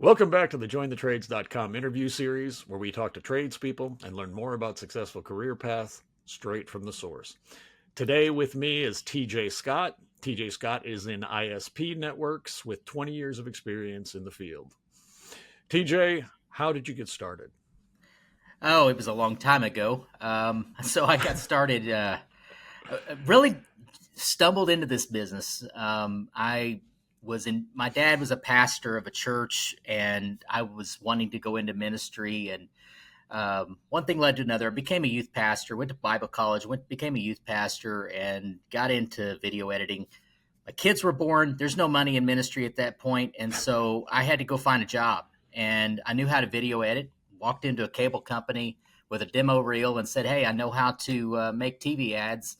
Welcome back to the JoinTheTrades.com interview series, where we talk to tradespeople and learn more about successful career paths straight from the source. Today with me is TJ Scott. TJ Scott is in ISP networks with 20 years of experience in the field. TJ, how did you get started? Oh, it was a long time ago. So I got started, really stumbled into this business. My dad was a pastor of a church, and I was wanting to go into ministry. And one thing led to another. I became a youth pastor, went to Bible college, became a youth pastor, and got into video editing. My kids were born. There's no money in ministry at that point, and so I had to go find a job. And I knew how to video edit. Walked into a cable company with a demo reel and said, "Hey, I know how to make TV ads.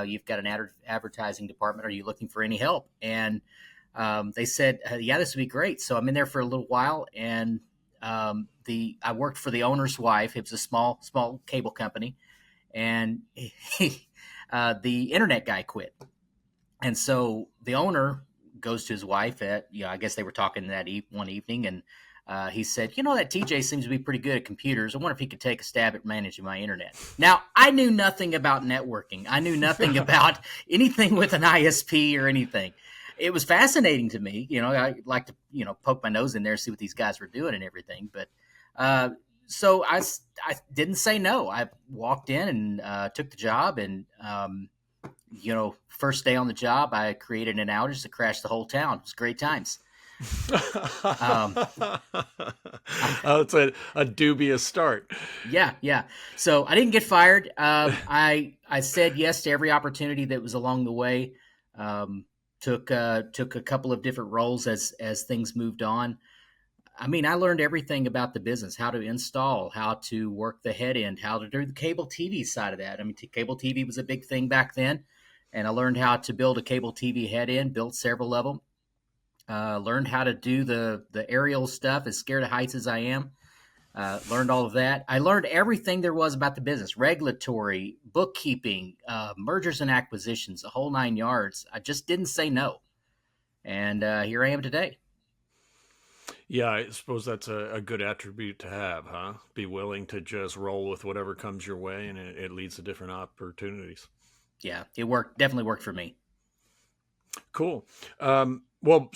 You've got an advertising department. Are you looking for any help?" And they said, "Yeah, this would be great." So I'm in there for a little while, and I worked for the owner's wife. It was a small cable company, and the internet guy quit. And so the owner goes to his wife I guess they were talking one evening, and he said, that TJ seems to be pretty good at computers. I wonder if he could take a stab at managing my internet. Now, I knew nothing about networking. I knew nothing about anything with an ISP or anything. It was fascinating to me. I like to, poke my nose in there, see what these guys were doing and everything. But so I didn't say no. I walked in and took the job, and first day on the job, I created an outage that crashed the whole town. It was great times. Um, It's a dubious start. yeah. So I didn't get fired. I said yes to every opportunity that was along the way. Took a couple of different roles as things moved on. I mean, I learned everything about the business: how to install, how to work the head end, how to do the cable TV side of that. I mean, cable TV was a big thing back then, and I learned how to build a cable TV head end, built several of them. Learned how to do the aerial stuff, as scared of heights as I am. Learned all of that. I learned everything there was about the business: regulatory, bookkeeping, mergers and acquisitions, the whole nine yards. I just didn't say no. And here I am today. Yeah, I suppose that's a good attribute to have, huh? Be willing to just roll with whatever comes your way, and it leads to different opportunities. Yeah, it worked. Definitely worked for me. Cool. Well,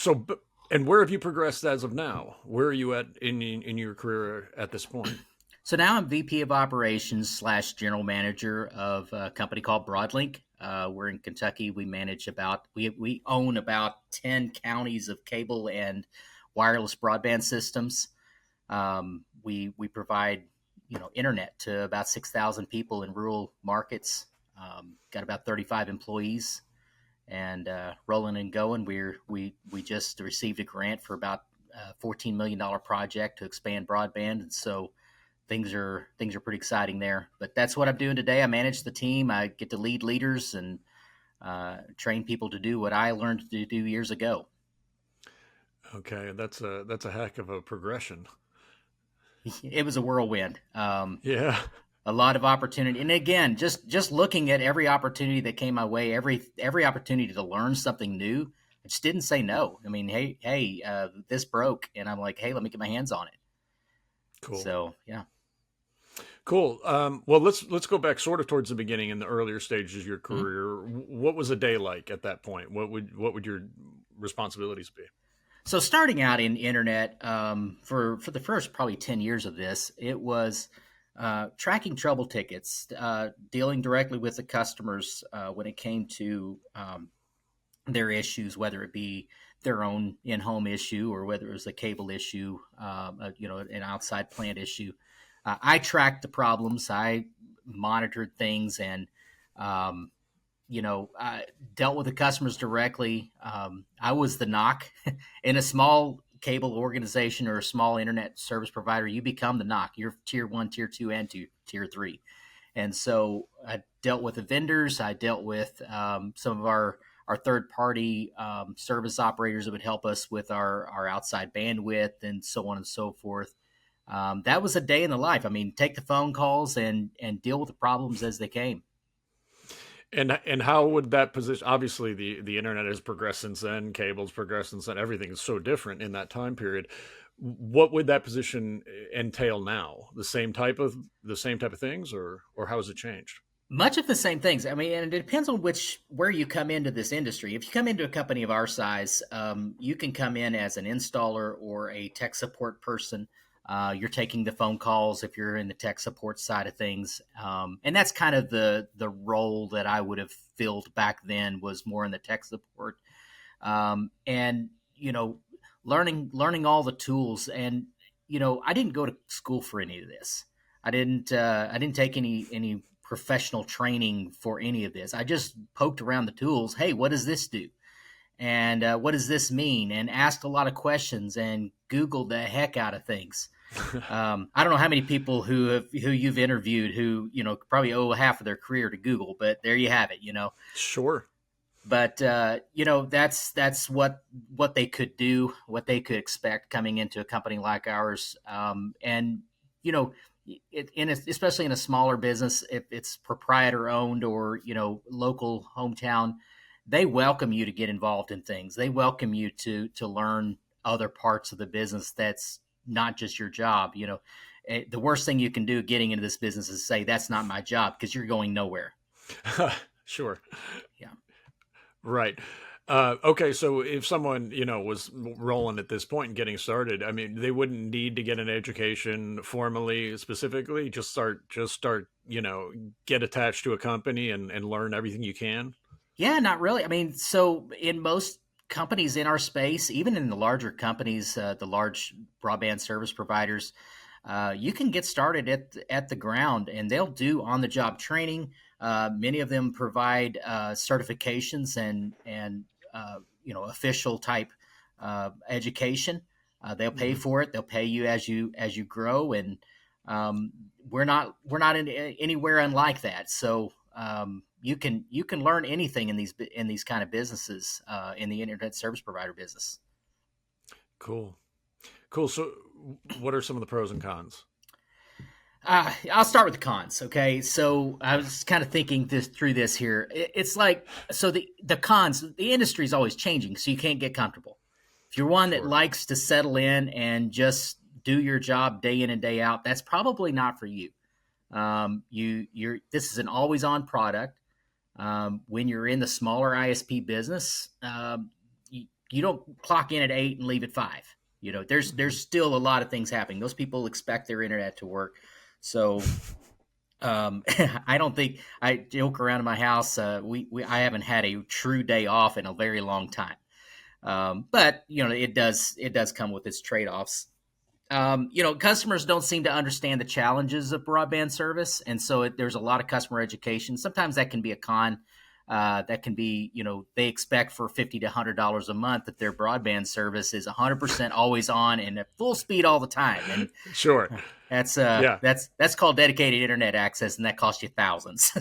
and where have you progressed as of now? Where are you at in your career at this point? So now I'm VP of Operations / General Manager of a company called Broadlink. We're in Kentucky. We own about 10 counties of cable and wireless broadband systems. We provide internet to about 6,000 people in rural markets. Got about 35 employees, and rolling and going. We just received a grant for about $14 million project to expand broadband, and so things are pretty exciting there. But that's what I'm doing today. I manage the team. I get to lead leaders and train people to do what I learned to do years ago. Okay, that's a heck of a progression. It was a whirlwind. Yeah. A lot of opportunity, and again, just looking at every opportunity that came my way, every opportunity to learn something new, I just didn't say no. I mean, hey, this broke, and I'm like, hey, let me get my hands on it. Cool. So yeah. Cool. Well, let's go back sort of towards the beginning in the earlier stages of your Mhm. career. What was a day like at that point? What would your responsibilities be? So starting out in internet, for the first probably 10 years of this, it was tracking trouble tickets, dealing directly with the customers when it came to their issues, whether it be their own in-home issue or whether it was a cable issue, an outside plant issue. I tracked the problems. I monitored things, and um, I dealt with the customers directly. I was the knock in a small cable organization or a small internet service provider. You become the knock. You're tier one, tier two, and tier three. And so I dealt with the vendors. I dealt with some of our third party service operators that would help us with our outside bandwidth and so on and so forth. That was a day in the life. I mean, take the phone calls and deal with the problems as they came. And how would that position? Obviously, the internet has progressed since then. Cable's progressed since then. Everything is so different in that time period. What would that position entail now? The same type of things, or how has it changed? Much of the same things. I mean, and it depends on where you come into this industry. If you come into a company of our size, you can come in as an installer or a tech support person. You're taking the phone calls if you're in the tech support side of things, and that's kind of the role that I would have filled back then, was more in the tech support, and learning all the tools. And I didn't go to school for any of this. I didn't take any professional training for any of this. I just poked around the tools. Hey, what does this do? And what does this mean? And asked a lot of questions and Googled the heck out of things. I don't know how many people who you've interviewed who probably owe half of their career to Google, but there you have it. Sure. But that's what they could do, what they could expect coming into a company like ours. And especially in a smaller business, if it's proprietor owned or local hometown, they welcome you to get involved in things. They welcome you to learn other parts of the business that's not just your job. The worst thing you can do getting into this business is say that's not my job, because you're going nowhere. Sure. Yeah. Right. Okay, so if someone, was rolling at this point and getting started, I mean, they wouldn't need to get an education formally, specifically, just start, get attached to a company and learn everything you can. Yeah, not really. I mean, so in most companies in our space, even in the larger companies, the large broadband service providers, you can get started at the ground, and they'll do on the job training. Many of them provide certifications and official type education. They'll pay Hmm. for it. They'll pay you as you grow, and we're not in anywhere unlike that. So you can learn anything in these kind of businesses, in the internet service provider business. Cool. Cool. So, what are some of the pros and cons? I'll start with the cons. Okay, so I was kind of thinking through this here. It's like, so the cons. The industry is always changing, so you can't get comfortable. If you're one that Sure. likes to settle in and just do your job day in and day out, that's probably not for you. You're this is an always on product. When you're in the smaller ISP business, you don't clock in at 8 and leave at 5. There's still a lot of things happening. Those people expect their internet to work. So I don't think, I joke around in my house. I haven't had a true day off in a very long time. But it does come with its trade offs. Customers don't seem to understand the challenges of broadband service, and so there's a lot of customer education. Sometimes that can be a con. That can be, they expect for $50 to $100 a month that their broadband service is 100% always on and at full speed all the time, and Sure. that's Yeah. that's called dedicated internet access, and that costs you thousands.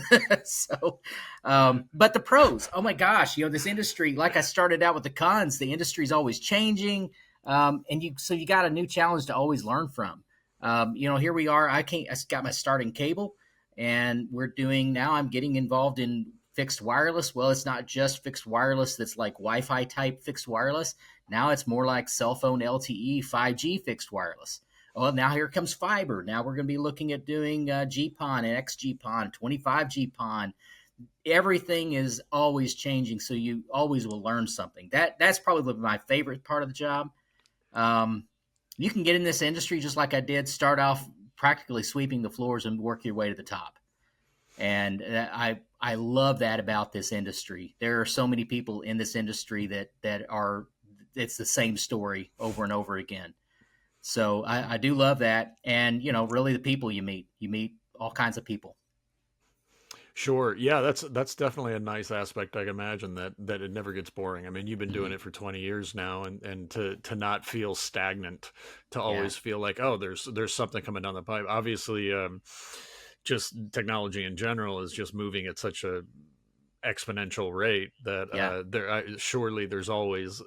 So, but the pros, oh my gosh, this industry, like I started out with the cons, the industry is always changing, and you got a new challenge to always learn from. Here we are. I got my start in cable, and I'm getting involved in fixed wireless. Well, it's not just fixed wireless that's like Wi-Fi type fixed wireless. Now it's more like cell phone LTE 5G fixed wireless. Well, now here comes fiber. Now we're going to be looking at doing GPON and XGPON, 25 GPON. Everything is always changing, so you always will learn something. That's probably my favorite part of the job. You can get in this industry just like I did, start off practically sweeping the floors and work your way to the top. And I love that about this industry. There are so many people in this industry that are, it's the same story over and over again. So I do love that. And, really the people you meet all kinds of people. Sure. Yeah, that's definitely a nice aspect. I can imagine that it never gets boring. I mean, you've been doing Mhm. it for 20 years now, and to not feel stagnant, to Yeah. always feel like, oh, there's something coming down the pipe. Obviously, just technology in general is just moving at such a exponential rate that Yeah. surely there's always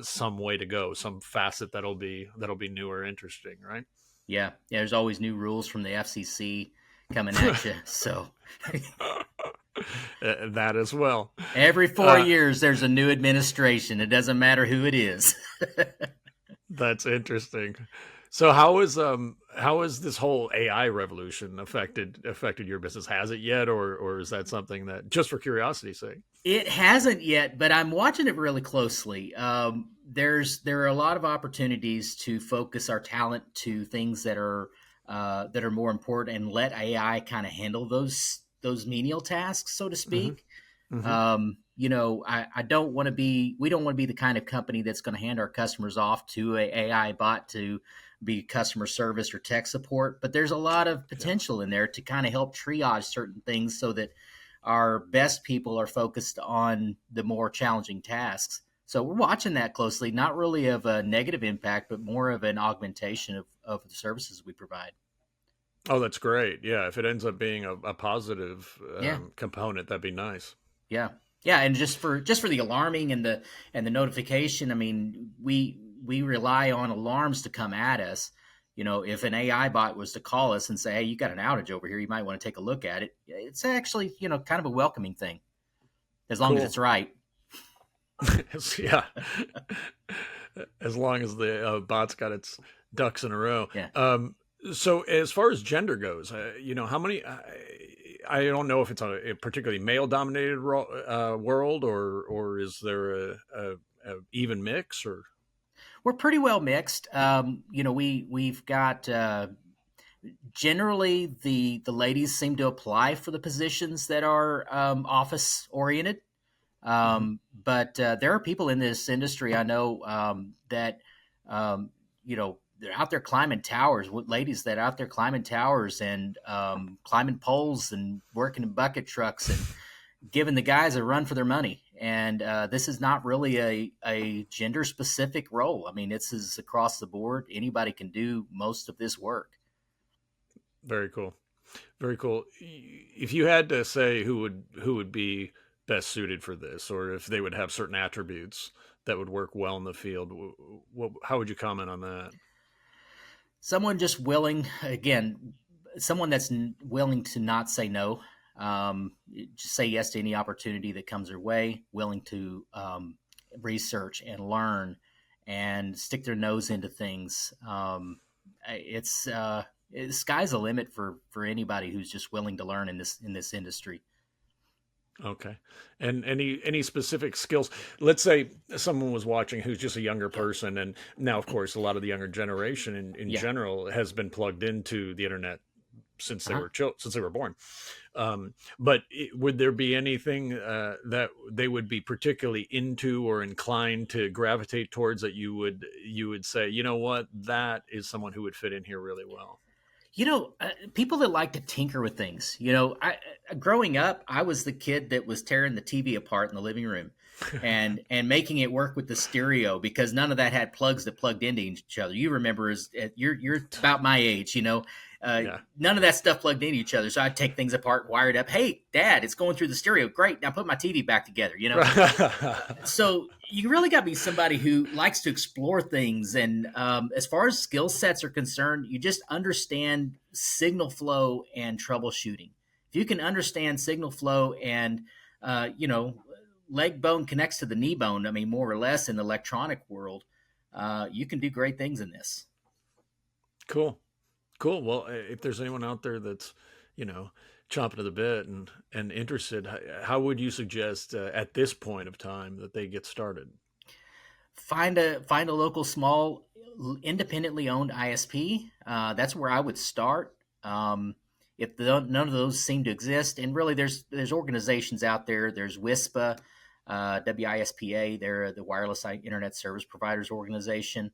some way to go, some facet that'll be new or interesting, right? Yeah. Yeah. There's always new rules from the FCC coming at you. So That as well. every four Uh, years, there's a new administration. It doesn't matter who it is. That's interesting. So how has this whole AI revolution affected your business? Has it yet, or is that something that, just for curiosity's sake? It hasn't yet, but I'm watching it really closely. There are a lot of opportunities to focus our talent to things that are more important and let AI kind of handle those menial tasks, so to Hmm. speak. Hmm. I don't want to be. We don't want to be the kind of company that's going to hand our customers off to a AI bot to be customer service or tech support. But there's a lot of Yeah. potential in there to kind of help triage certain things so that our best people are focused on the more challenging tasks. So we're watching that closely, not really of a negative impact, but more of an augmentation of the services we provide. Oh, that's great. Yeah, if it ends up being a positive Yeah, component, that'd be nice. yeah, yeah. And just for the alarming and the notification, I mean, we rely on alarms to come at us. If an AI bot was to call us and say, "Hey, you got an outage over here. You might want to take a look at it." It's actually kind of a welcoming thing as long as Cool. it's right. Yeah. As long as the bot's got its ducks in a row. Yeah. So as far as gender goes, how many? I don't know if it's a particularly male-dominated world, or is there a even mix, or We're pretty well mixed. We've got generally the ladies seem to apply for the positions that are office oriented. Mhm. But there are people in this industry I know that they're out there climbing towers. Ladies that are out there climbing towers and climbing poles and working in bucket trucks and giving the guys a run for their money. And this is not really a gender specific role. I mean, this is across the board. Anybody can do most of this work. Very cool. Very cool. If you had to say who would be best suited for this, or if they would have certain attributes that would work well in the field, how would you comment on that? Someone just willing, again, someone that's willing to not say no. Just say yes to any opportunity that comes their way, willing to research and learn and stick their nose into things. It's the sky's the limit for anybody who's just willing to learn in this industry. Okay. And any specific skills? Let's say someone was watching who's just a younger Yeah, person, and now, of course, a lot of the younger generation in yeah, general has been plugged into the internet since uh-huh. since they were born. But would there be anything that they would be particularly into or inclined to gravitate towards, that you would say, you know what, that is someone who would fit in here really well? People that like to tinker with things. Growing up, I was the kid that was tearing the TV apart in the living room, and making it work with the stereo because none of that had plugs that plugged into each other. You remember, as you're about my age, Yeah. none of that stuff plugged into each other. So I'd take things apart, wire it up. Hey, Dad, it's going through the stereo. Great, now put my TV back together. So you really got to be somebody who likes to explore things. And as far as skill sets are concerned, you just understand signal flow and troubleshooting. If you can understand signal flow and, uh, you know, leg bone connects to the knee bone, I mean, more or less in the electronic world, you can do great things in this. Cool. Cool. Well, if there's anyone out there that's, you know, chomping at the bit and interested, how would you suggest at this point of time that they get started? Find a local small independently owned ISP. That's where I would start. If none of those seem to exist, and really there's organizations out there. There's WISPA, WISPA. They're the Wireless Internet Service Providers Organization.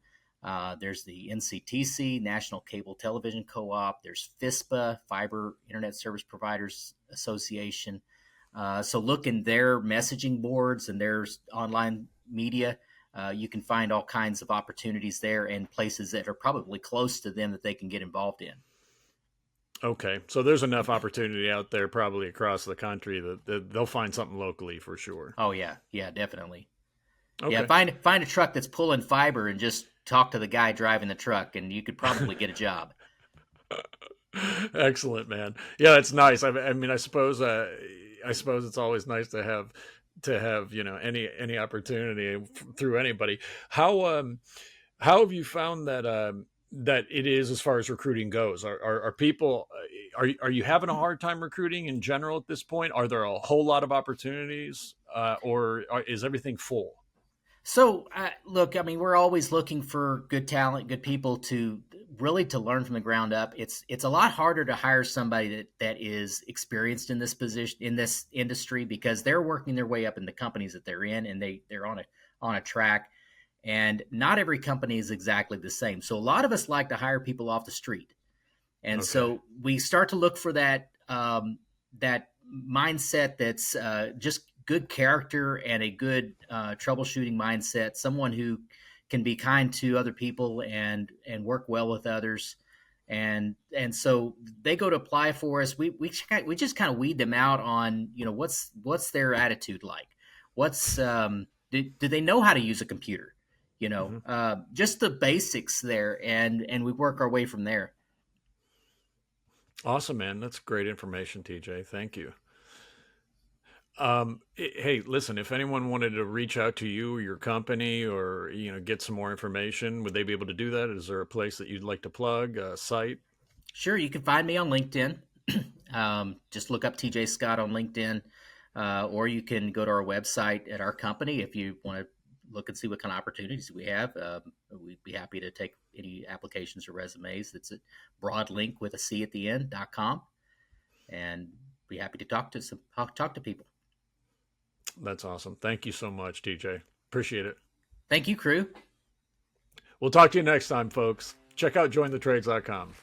There's the NCTC, National Cable Television Co-op. There's FISPA, Fiber Internet Service Providers Association. So look in their messaging boards and their online media. You can find all kinds of opportunities there and places that are probably close to them that they can get involved in. Okay, so there's enough opportunity out there, probably across the country, that they'll find something locally for sure. Oh yeah, yeah, definitely. Yeah, Okay. find a truck that's pulling fiber and just talk to the guy driving the truck, and you could probably get a job. Excellent, man. Yeah, it's nice. I mean, I suppose it's always nice to have any opportunity through anybody. How How have you found that that it is as far as recruiting goes? Are people are you having a hard time recruiting in general at this point? Are there a whole lot of opportunities, is everything full? So, look, I mean, we're always looking for good talent, good people to really to learn from the ground up. It's a lot harder to hire somebody that is experienced in this position in this industry because they're working their way up in the companies that they're in, and they're on a track. And not every company is exactly the same. So a lot of us like to hire people off the street, and Okay. so we start to look for that mindset that's just good character and a good troubleshooting mindset. Someone who can be kind to other people and work well with others. And so they go to apply for us. We just kind of weed them out on what's their attitude like. What's do they know how to use a computer? Hmm. Just the basics there, and we work our way from there. Awesome, man. That's great information, TJ. Thank you. Hey, listen, if anyone wanted to reach out to you or your company or, get some more information, would they be able to do that? Is there a place that you'd like to plug, a site? Sure, you can find me on LinkedIn. Just look up TJ Scott on LinkedIn, or you can go to our website at our company if you want to look and see what kind of opportunities we have. We'd be happy to take any applications or resumes. It's at broadlink with a C at the end.com, and be happy to talk to people. That's awesome. Thank you so much, TJ. Appreciate it. Thank you, crew. We'll talk to you next time, folks. Check out jointhetrades.com.